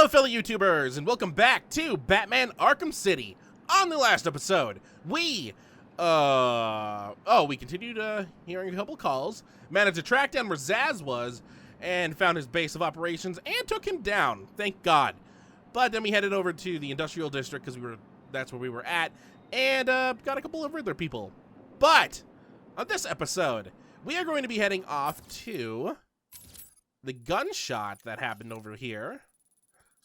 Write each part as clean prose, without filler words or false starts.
Hello, fellow YouTubers, and welcome back to Batman Arkham City. On the last episode, we continued hearing a couple calls, managed to track down where Zaz was, and found his base of operations, and took him down, thank God. But then we headed over to the industrial district, because that's where we were at, and got a couple of Riddler people. But, on this episode, we are going to be heading off to the gunshot that happened over here.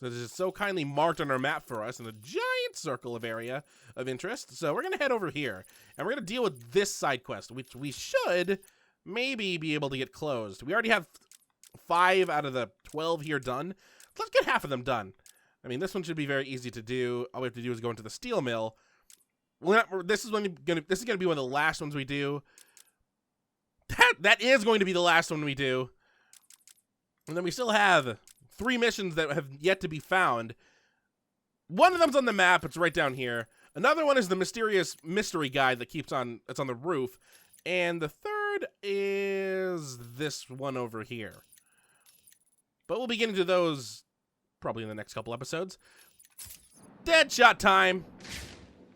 So this is so kindly marked on our map for us in a giant circle of area of interest. So we're going to head over here, and we're going to deal with this side quest, which we should maybe be able to get closed. We already have 5 out of the 12 here done. Let's get half of them done. I mean, this one should be very easy to do. All we have to do is go into the steel mill. This is going to be one of the last ones we do. That is going to be the last one we do. And then we still have 3 missions that have yet to be found. One of them's on the map. It's right down here. Another one is the mysterious mystery guy that it's on the roof. And the third is this one over here. But we'll be getting to those probably in the next couple episodes. Deadshot time.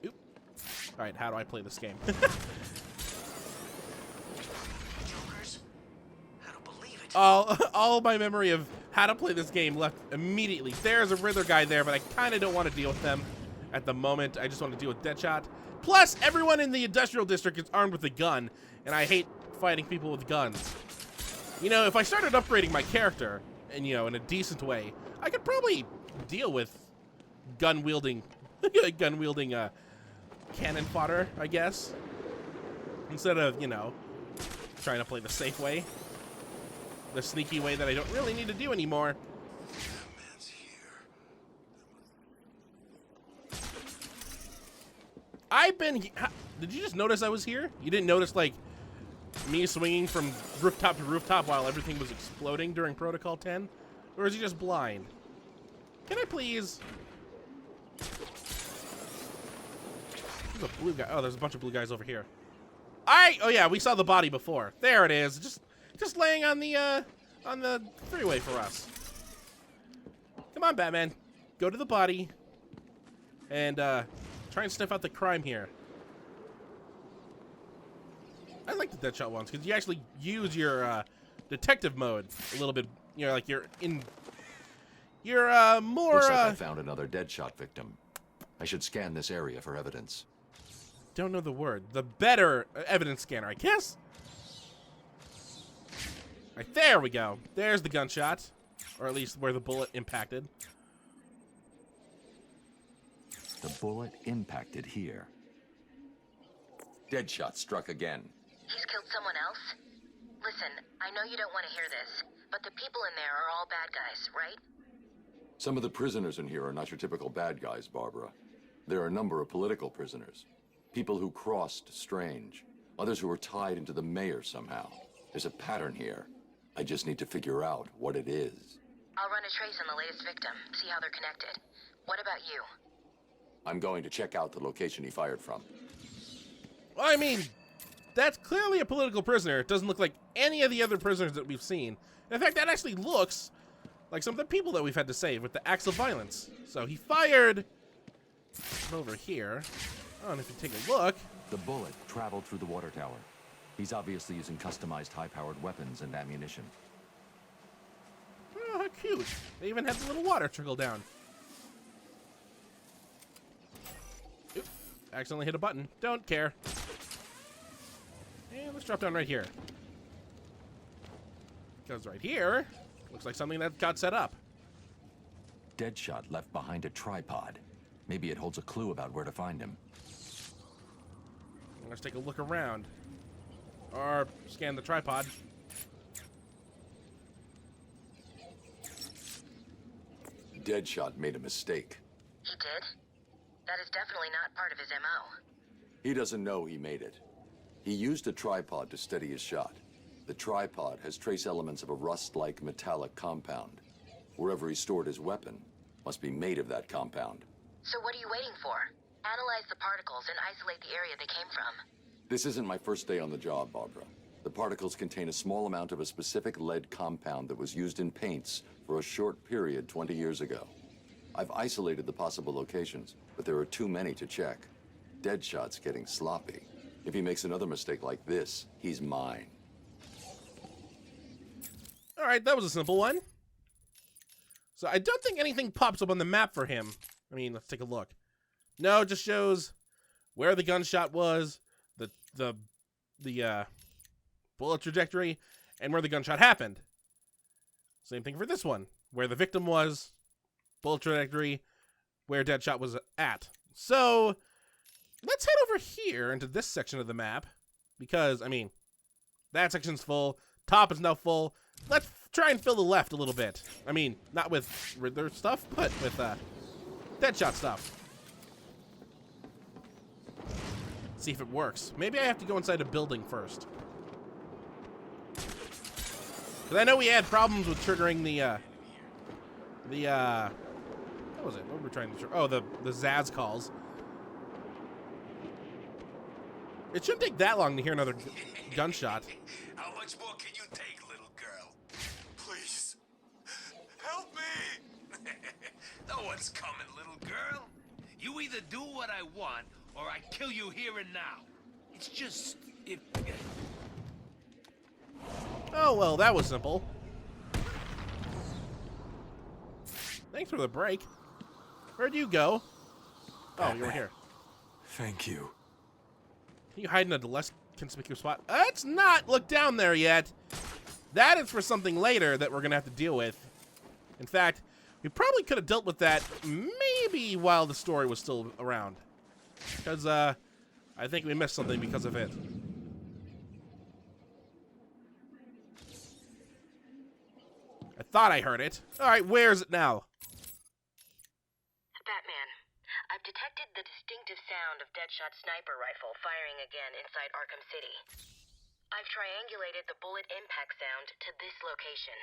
Oop. All right, how do I play this game? All my memory of how to play this game left immediately. There's a Riddler guy there, but I kind of don't want to deal with them at the moment. I just want to deal with Deadshot. Plus, everyone in the industrial district is armed with a gun, and I hate fighting people with guns. You know, if I started upgrading my character, and you know, in a decent way, I could probably deal with gun-wielding cannon fodder, I guess. Instead of, you know, trying to play the safe way. The sneaky way that I don't really need to do anymore. Batman's here. Did you just notice I was here? You didn't notice, like, me swinging from rooftop to rooftop while everything was exploding during Protocol 10? Or is he just blind? Can I please? There's a blue guy. Oh, there's a bunch of blue guys over here. Oh yeah, we saw the body before. There it is. Just laying on the freeway for us. Come on, Batman. Go to the body and try and sniff out the crime here. I like the Deadshot ones because you actually use your detective mode a little bit. You know, like you're more. Looks like I found another Deadshot victim. I should scan this area for evidence. Don't know the word. The better evidence scanner, I guess. Right, there we go. There's the gunshot. Or at least where the bullet impacted. The bullet impacted here. Deadshot struck again. He's killed someone else? Listen, I know you don't want to hear this, but the people in there are all bad guys, right? Some of the prisoners in here are not your typical bad guys, Barbara. There are a number of political prisoners. People who crossed Strange. Others who were tied into the mayor somehow. There's a pattern here. I just need to figure out what it is. I'll run a trace on the latest victim, see how they're connected. What about you? I'm going to check out the location he fired from. Well, I mean, that's clearly a political prisoner. It doesn't look like any of the other prisoners that we've seen. In fact, that actually looks like some of the people that we've had to save with the acts of violence. So he fired over here. Oh, and if you take a look... The bullet traveled through the water tower. He's obviously using customized high-powered weapons and ammunition. Oh, how cute. They even had the little water trickle down. Oop, accidentally hit a button. Don't care. And let's drop down right here. Because right here, looks like something that got set up. Deadshot left behind a tripod. Maybe it holds a clue about where to find him. Let's take a look around. Or scan the tripod. Deadshot made a mistake. He did? That is definitely not part of his MO. He doesn't know he made it. He used a tripod to steady his shot. The tripod has trace elements of a rust-like metallic compound. Wherever he stored his weapon must be made of that compound. So what are you waiting for? Analyze the particles and isolate the area they came from. This isn't my first day on the job, Barbara. The particles contain a small amount of a specific lead compound that was used in paints for a short period 20 years ago. I've isolated the possible locations, but there are too many to check. Deadshot's getting sloppy. If he makes another mistake like this, he's mine. All right, that was a simple one. So I don't think anything pops up on the map for him. I mean, let's take a look. No, it just shows where the gunshot was, the bullet trajectory, and where the gunshot happened. Same thing for this one, where the victim was, bullet trajectory, where Deadshot was at. So let's head over here into this section of the map, because, I mean, that section's full, top is now full. Let's try and fill the left a little bit. I mean, not with Riddler stuff, but with Deadshot stuff. See if it works. Maybe I have to go inside a building first. Because I know we had problems with triggering what was it? What were we trying to trigger? Oh, the Zaz calls. It shouldn't take that long to hear another gunshot. How much more can you take, little girl? Please, help me! No one's coming, little girl. You either do what I want, or I kill you here and now. It's just, if... Oh, well, that was simple. Thanks for the break. Where'd you go? Oh, you were here. Thank you. Can you hide in a less conspicuous spot? Let's not look down there yet. That is for something later that we're going to have to deal with. In fact, we probably could have dealt with that maybe while the story was still around. Because I think we missed something because of it. I thought I heard it. All right, where's it now? Batman, I've detected the distinctive sound of Deadshot's sniper rifle firing again inside Arkham City. I've triangulated the bullet impact sound to this location.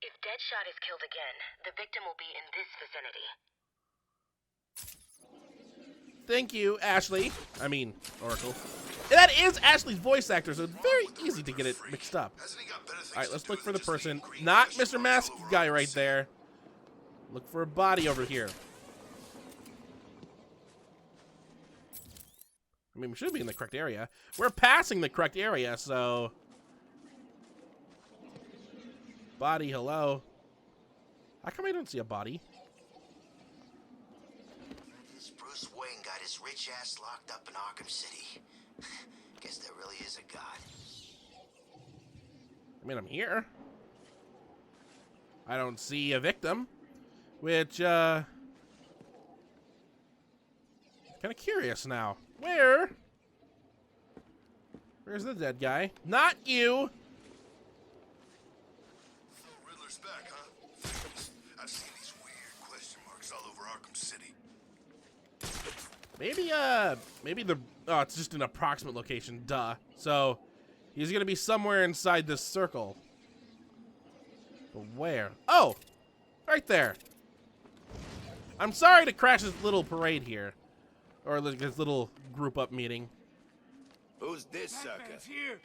If Deadshot is killed again, the victim will be in this vicinity. Thank you, Ashley. I mean, Oracle. And that is Ashley's voice actor, so it's very easy to get it mixed up. Alright, let's look for the person. Not Mr. Mask guy right there. Look for a body over here. I mean, we should be in the correct area. We're passing the correct area, so... Body, hello. How come I don't see a body? Bruce Wayne got his rich ass locked up in Arkham City. Guess there really is a God. I mean, I'm here. I don't see a victim, which, kind of curious now. Where's the dead guy? Not you! Riddler's back, huh? I've seen these weird question marks all over Arkham City. Maybe the... Oh, it's just an approximate location, duh. So, he's gonna be somewhere inside this circle. But where? Oh! Right there. I'm sorry to crash this little parade here. Or this little group-up meeting. Who's this sucker? Here.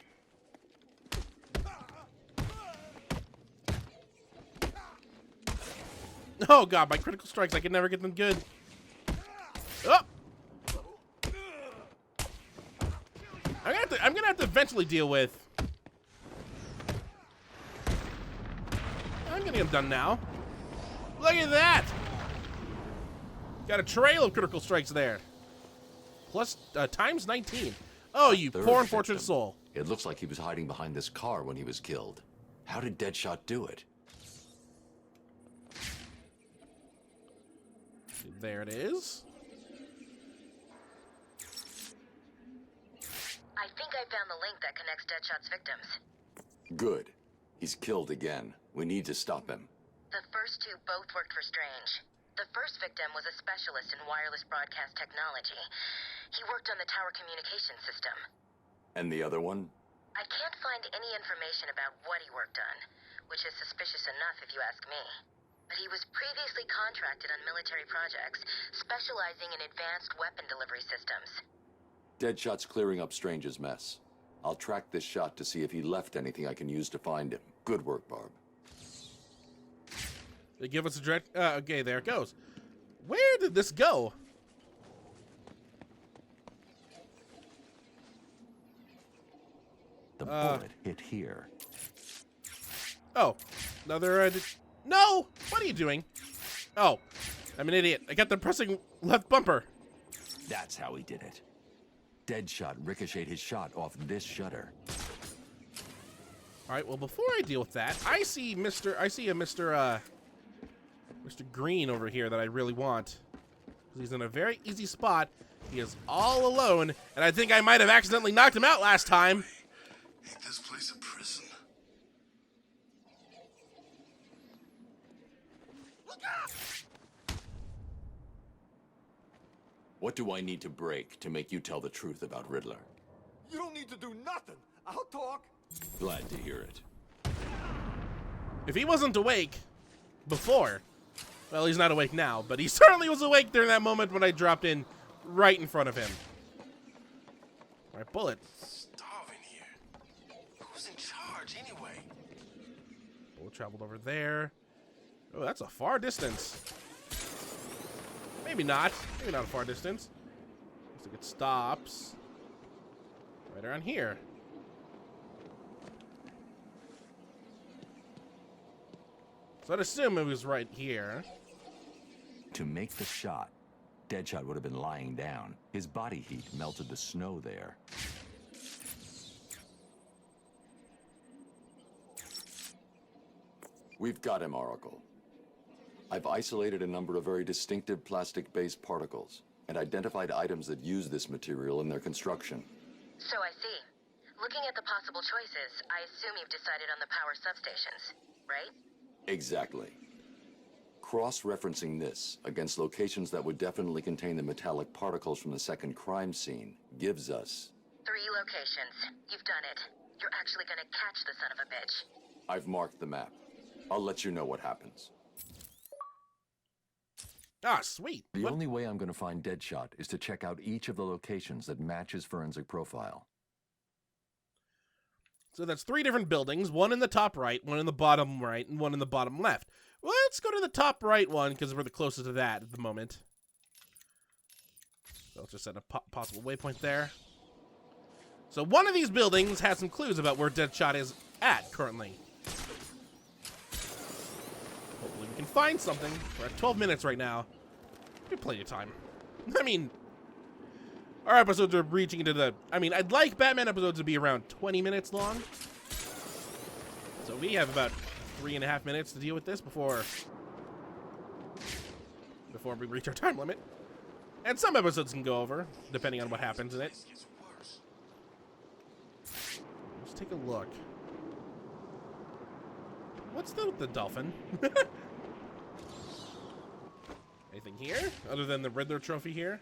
Oh god, my critical strikes, I can never get them good. Oh! I'm gonna have to eventually deal with. I'm getting them done now. Look at that! Got a trail of critical strikes there. Plus, times 19. Oh, you poor unfortunate soul. It looks like he was hiding behind this car when he was killed. How did Deadshot do it? There it is. I think I found the link that connects Deadshot's victims. Good. He's killed again. We need to stop him. The first two both worked for Strange. The first victim was a specialist in wireless broadcast technology. He worked on the tower communication system. And the other one? I can't find any information about what he worked on, which is suspicious enough if you ask me. But he was previously contracted on military projects, specializing in advanced weapon delivery systems. Deadshot's clearing up Strange's mess. I'll track this shot to see if he left anything I can use to find him. Good work, Barb. They give us a direct... okay, there it goes. Where did this go? The bullet hit here. Oh, another... no! What are you doing? Oh, I'm an idiot. I got the pressing left bumper. That's how he did it. Deadshot ricocheted his shot off this shutter. All right, well, before I deal with that, I see a Mr. Green over here that I really want. He's in a very easy spot. He is all alone, and I think I might have accidentally knocked him out last time. Ain't this place a prison? Look out! What do I need to break to make you tell the truth about Riddler? You don't need to do nothing. I'll talk. Glad to hear it. If he wasn't awake before, well, he's not awake now, but he certainly was awake during that moment when I dropped in right in front of him. All right, bullet. Starving here. Who's in charge anyway? Bullet traveled over there. Oh, that's a far distance. Maybe not. Maybe not a far distance. Looks like it stops right around here. So I'd assume it was right here. To make the shot, Deadshot would have been lying down. His body heat melted the snow there. We've got him, Oracle. I've isolated a number of very distinctive plastic-based particles and identified items that use this material in their construction. So I see. Looking at the possible choices, I assume you've decided on the power substations, right? Exactly. Cross-referencing this against locations that would definitely contain the metallic particles from the second crime scene gives us... 3 locations. You've done it. You're actually gonna catch the son of a bitch. I've marked the map. I'll let you know what happens. Ah, sweet. The What? only way I'm going to find Deadshot is to check out each of the locations that match his forensic profile. So that's 3 different buildings, one in the top right, one in the bottom right, and one in the bottom left. Well, let's go to the top right one, because we're the closest to that at the moment. So let's just set a possible waypoint there. So one of these buildings has some clues about where Deadshot is at currently. Hopefully we can find something. We're at 12 minutes right now. We have plenty of time. I mean, our episodes are reaching into the... I mean, I'd like Batman episodes to be around 20 minutes long. So we have about 3.5 minutes to deal with this before we reach our time limit. And some episodes can go over, depending on what happens in it. This gets worse. Let's take a look. What's the dolphin? Anything here? Other than the Riddler trophy here?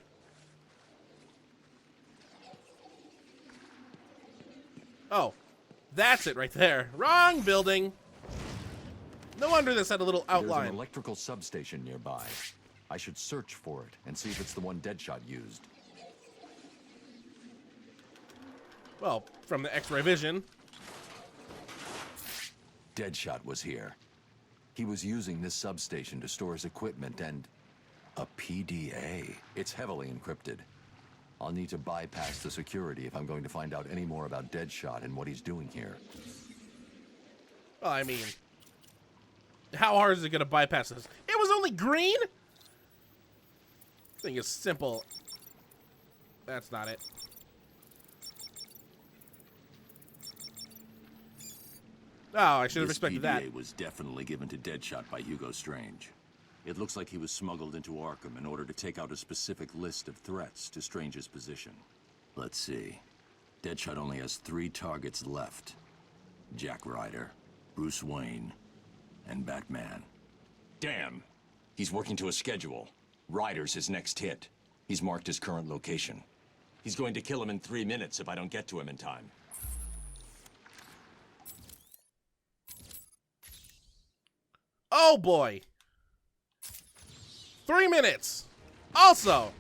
Oh, that's it right there. Wrong building. No wonder this had a little There's an outline. electrical substation nearby. I should search for it and see if it's the one Deadshot used. Well, from the X-ray vision. Deadshot was here. He was using this substation to store his equipment and... a PDA. It's heavily encrypted. I'll need to bypass the security if I'm going to find out any more about Deadshot and what he's doing here. Well, I mean, how hard is it going to bypass this? It was only green? Thing is simple. That's not it. Oh, I should have expected that. This PDA was definitely given to Deadshot by Hugo Strange. It looks like he was smuggled into Arkham in order to take out a specific list of threats to Strange's position. Let's see. Deadshot only has 3 targets left. Jack Ryder, Bruce Wayne, and Batman. Damn! He's working to a schedule. Ryder's his next hit. He's marked his current location. He's going to kill him in 3 minutes if I don't get to him in time. Oh boy. 3 minutes. Also,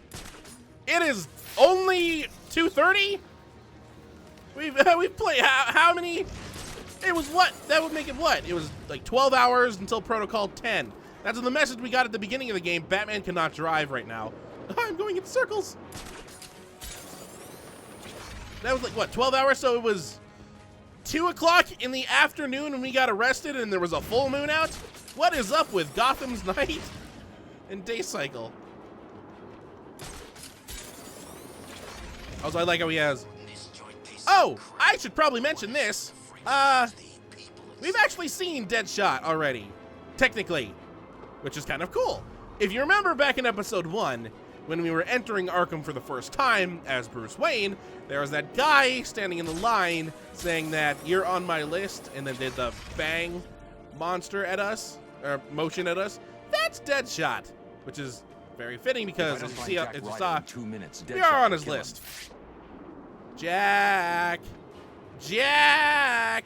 it is only 2:30. We've played how many? It was what? That would make it what? It was like 12 hours until Protocol 10. That's the message we got at the beginning of the game. Batman cannot drive right now. I'm going in circles. That was like, what, 12 hours? So it was 2 o'clock in the afternoon when we got arrested and there was a full moon out? What is up with Gotham's night and day cycle? Also, I like how he has... Oh, I should probably mention this. We've actually seen Deadshot already, technically, which is kind of cool. If you remember back in episode 1, when we were entering Arkham for the first time as Bruce Wayne, there was that guy standing in the line saying that you're on my list, and then did the bang monster at us, or motion at us. That's Deadshot, which is very fitting because as you saw, 2 minutes, we are on his list. Jack! Jack!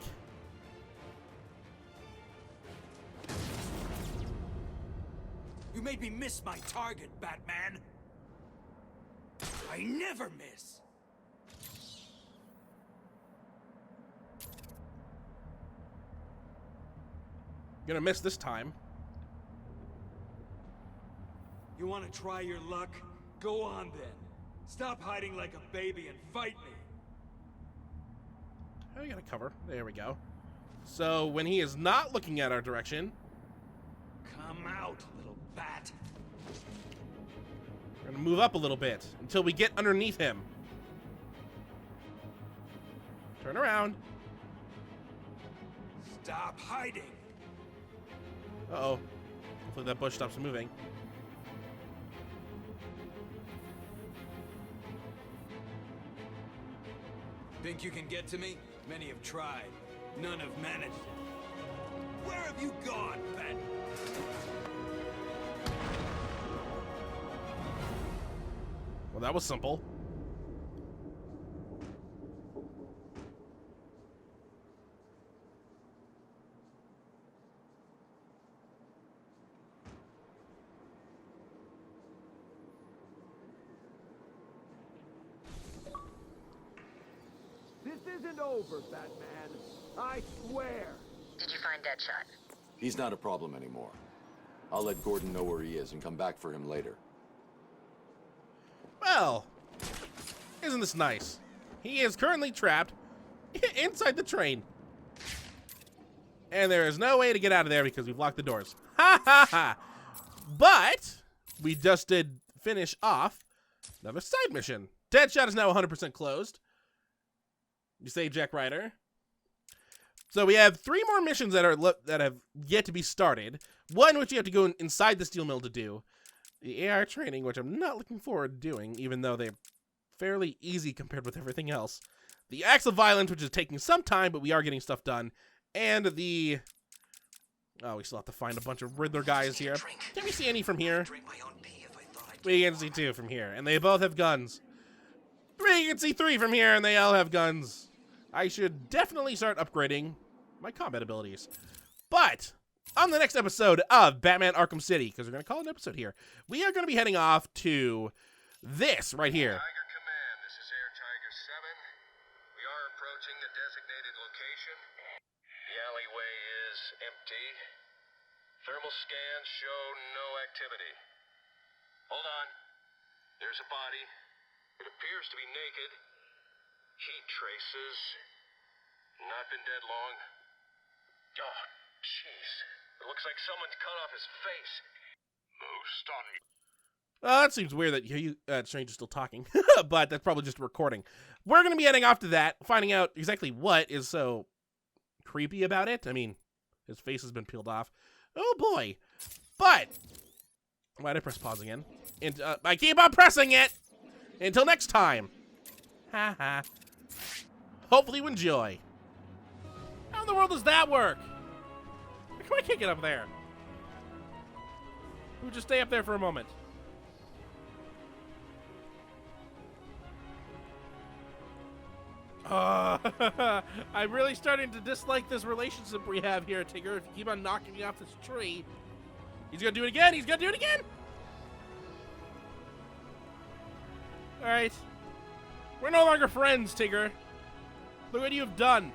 You made me miss my target, Batman. I never miss. Gonna miss this time. You want to try your luck? Go on then. Stop hiding like a baby and fight me. Oh, we got a cover. There we go. So when he is not looking at our direction, Come out, little bat. we're gonna move up a little bit until we get underneath him. Turn around. Stop hiding. Uh-oh. Hopefully that bush stops moving. Think you can get to me? Many have tried. None have managed it. Where have you gone, Bat? Well, that was simple. This isn't over, Batman. I swear. Did you find Deadshot? He's not a problem anymore. I'll let Gordon know where he is and come back for him later. Well, isn't this nice? He is currently trapped inside the train. And there is no way to get out of there because we've locked the doors. Ha ha ha! But we just did finish off another side mission. Deadshot is now 100% closed. You say, Jack Ryder? So we have 3 more missions that have yet to be started. One which you have to go inside the steel mill to do. The AR training, which I'm not looking forward to doing, even though they're fairly easy compared with everything else. The acts of violence, which is taking some time, but we are getting stuff done. And the... Oh, we still have to find a bunch of Riddler guys here. Can we see any from here? We can see 2 from here, and they both have guns. We can see 3 from here, and they all have guns. I should definitely start upgrading my combat abilities. But on the next episode of Batman Arkham City, because we're going to call it an episode here, we are going to be heading off to this right here. Tiger Command, this is Air Tiger 7. We are approaching the designated location. The alleyway is empty. Thermal scans show no activity. Hold on. There's a body. It appears to be naked. Heat traces. Not been dead long. Oh, jeez. It looks like someone's cut off his face. Most stunning. That seems weird that Strange is still talking, but that's probably just a recording. We're going to be heading off to that, finding out exactly what is so creepy about it. I mean, his face has been peeled off. Oh, boy. But, why did I press pause again? And I keep on pressing it! Until next time. Ha ha. Hopefully you enjoy. How in the world does that work? How come I can't get up there? We'll just stay up there for a moment. I'm really starting to dislike this relationship we have here, Tigger. If you keep on knocking me off this tree. He's gonna do it again! He's gonna do it again! Alright. We're no longer friends, Tigger. Look what you've done.